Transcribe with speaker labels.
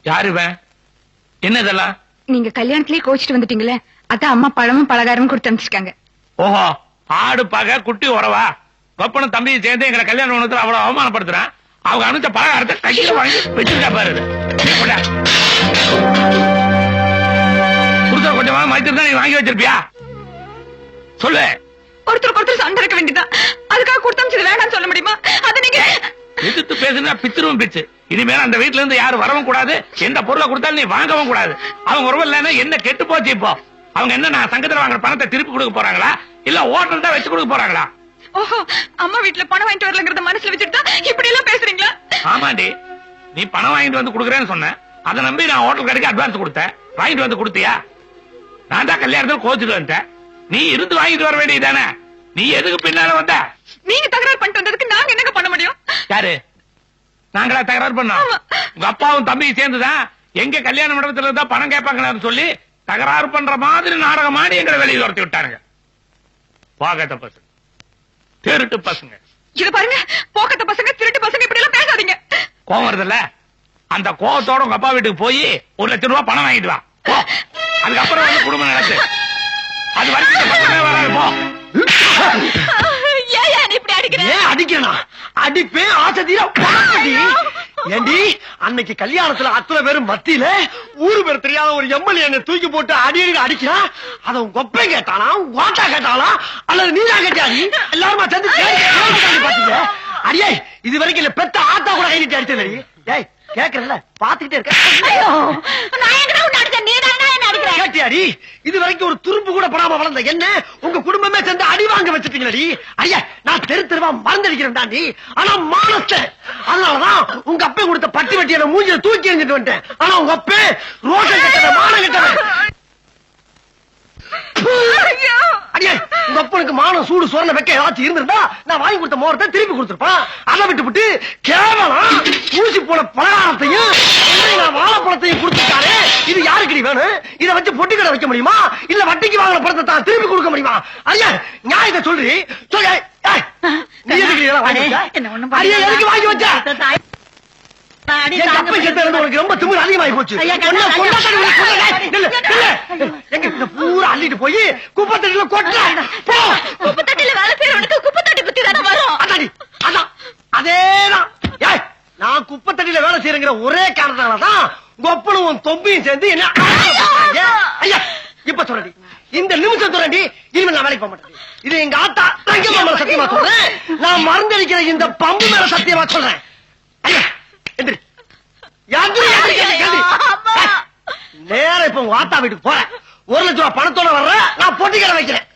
Speaker 1: யாரு இவன்? என்ன இதெல்லாம்?
Speaker 2: நீங்க கல்யாணத்திலேயே கோச்சிட்டு வந்துட்டீங்களே, அதான் அம்மா பழமும் பலகாரமும் கொடுத்து அனுப்பிச்சிருக்காங்க.
Speaker 1: ஓஹோ, ஆடு பகை குட்டி உறவா? கொப்பனும் தம்பியை சேர்ந்து எங்களை கல்யாணம் பண்ணத்துல அவ்வளவு அவமானப்படுத்துறான். அவங்க அனுப்பிச்ச பலகாரத்தை கையில வாங்கி வச்சிருக்கா பாரு. குடுத்த கொஞ்சமா மதிச்சிருந்தா நீ வாங்கி வச்சிருப்பியா? சொல்லு.
Speaker 2: ஒருத்தருக்கு ஒருத்தர் சண்டை இருக்க வேண்டியதான், அதுக்காக கொடுத்து அனுப்பிச்சது வேணாம்னு சொல்ல முடியுமா? அதை நீங்க
Speaker 1: எதிர்த்து பேசுனா பிச்சிருவும் பிச்சு. இனிமேல் அந்த வீட்டுல இருந்து யாரும் வரவும் கூடாது, எந்த பொருளை கொடுத்தாலும் நீ வாங்கவும் கூடாது. அவங்க உறவு இல்லைன்னா என்ன கெட்டு போச்சு இப்போ? அவங்க என்ன நான் சங்கத்துல வாங்குற பணத்தை திருப்பி கொடுக்க போறாங்களா, இல்ல ஹோட்டல் தான் வச்சு கொடுக்க போறாங்களா?
Speaker 2: ஓஹோ, அம்மா வீட்டுல பணம் வாங்கிட்டு வரலங்கறத மனசுல வச்சுட்டு இப்படி எல்லாம் பேசுறீங்களா?
Speaker 1: ஆமாண்டி, நீ பணம் வாங்கிட்டு வந்து கொடுக்குறேன்னு சொன்ன. அதை நம்பி நான் ஹோட்டல் கடைக்கு அட்வான்ஸ் கொடுத்தேன். வாங்கிட்டு வந்து கொடுத்தியா? நான் தான் கல்யாணத்தில் கோச்சுட்டு வந்துட்டேன். நீ இருந்து வாங்கிட்டு வர வேண்டியதானே. நீ எதுக்கு பின்னால வந்த?
Speaker 2: நீங்க தகராறு பண்ணிட்டு வந்ததுக்கு நாங்க என்னங்க பண்ண முடியும்?
Speaker 1: யாரு? நாங்களா தகராறு பண்ணோம்? உங்க அப்பாவும் தம்பியும் சேர்ந்துதான் எங்க கல்யாண மண்டபத்துல இருந்தா பணம் கேட்பாங்கன்னு சொல்லி தகராறு பண்ற மாதிரி நாடகம் ஆடி எங்களை வெளியே துரத்தி விட்டானுங்க. பாகத்த பசங்க, திருட்டு பசங்க.
Speaker 2: இது பாருங்க, போக்கத்த பசங்க, திருட்டு பசங்க, இப்படி எல்லாம் பேசாதீங்க.
Speaker 1: கோவம் வருதுல்ல? அந்த கோவத்தோட உங்க அப்பா வீட்டுக்கு போய் 1 லட்சம் ரூபாய் பணம் வாங்கிட்டு வா. அதுக்கப்புறம் வந்து குடும்பம் நடத்து. அது வரைக்கும் பக்கமே வராது. போ.
Speaker 3: அடிக்கணும் அடிப்பேன் ஆசதியா. ஏண்டி அன்னைக்கு கல்யாணத்துல அத்தனை பேரும் மத்தியில ஊரு பேர் தெரியாத ஒரு எம்எல்ஏ என்ன தூக்கி போட்டு அடியடி அடிக்கிறான். அத உங்க கொப்பை கேட்டானா, ஓட்டா கேட்டானா, அல்லது நீதான் கேட்டாடி? எல்லாருமா சேர்ந்து பாத்தீங்க. அடியே இது வரைக்கும் இல்ல பெத்த ஆத்தா கூட கைட்டு அடிச்சது. ஏய் கேக்குறல, பாத்துக்கிட்டே இருக்க. கேட்டியாடி? இது வரைக்கும் ஒரு துரும்பு கூட படாம வளர்ந்த என்ன உங்க குடும்பமே சேர்ந்து அடி வாங்க வச்சுட்டீங்களடி. ஐயா நான் தெரு தெருவா மறந்தடிக்கிறேன் தாண்டி, ஆனா மானத்தை. அதனாலதான் உங்க அப்பா கொடுத்த பட்டி வட்டியான மூஞ்சில தூக்கி எறிஞ்சிட்டு வந்துட்டேன். ஆனா உங்க அப்பா ரோஷன் கட்டத மானம் கட்டவன். அடியே உங்க அப்பனுக்கு மானம் சூடு சொரண வைக்க ஏதாச்சும் இருந்திருந்தா நான் வாங்கி கொடுத்த மோரத்தை திருப்பி கொடுத்துருப்பான். அதை விட்டு கேவலம் ஊசி போன பலகாரத்தையும் வாழைப்பழத்தையும் கொடுத்துட்டாரு. இது யாருக்கு வேணும்? இதை வச்சு பொட்டி கடை வைக்க முடியுமா, இல்ல வட்டிக்கு வாங்கின பணத்தை தான் திருப்பி கொடுக்க முடியுமா? ஐயா நியாயத்தை சொல்றி சொல்ல. எதுக்கு வாங்கி வச்ச? உனக்கு ரொம்ப திமிரு அதிகமாகி போச்சு. பூரா அள்ளிட்டு போய் குப்பத்தட்டில கொட்ட.
Speaker 2: குப்பத்தட்டில வேலை செய்யறவனுக்கு குப்பத்தட்டி குத்தி தானே வரும்.
Speaker 3: அதான் அதேதான். நான் குப்பத்தட்டில வேலை செய்யறங்கிற ஒரே காரணத்தாலதான் கொப்பனும் தொம்பியும் சேர்ந்து என்ன. ஐயா இப்ப சொல்றடி, இந்த நிமிஷம் சொல்றடி, இனிமேல் நான் வேலைக்கு போக மாட்டேன். இது எங்க ஆத்தா தங்கம்மா மேல சத்தியமா சொல்றேன். நான் மறந்தடிக்கிற இந்த பம்பு மேல சத்தியமா சொல்றேன். ஐயா நேரம் இப்ப உங்க ஆத்தா வீட்டுக்கு போறேன். 1 லட்சம் ரூபாய் பணத்தோட வர்ற, நான் பொட்டி கடை வைக்கிறேன்.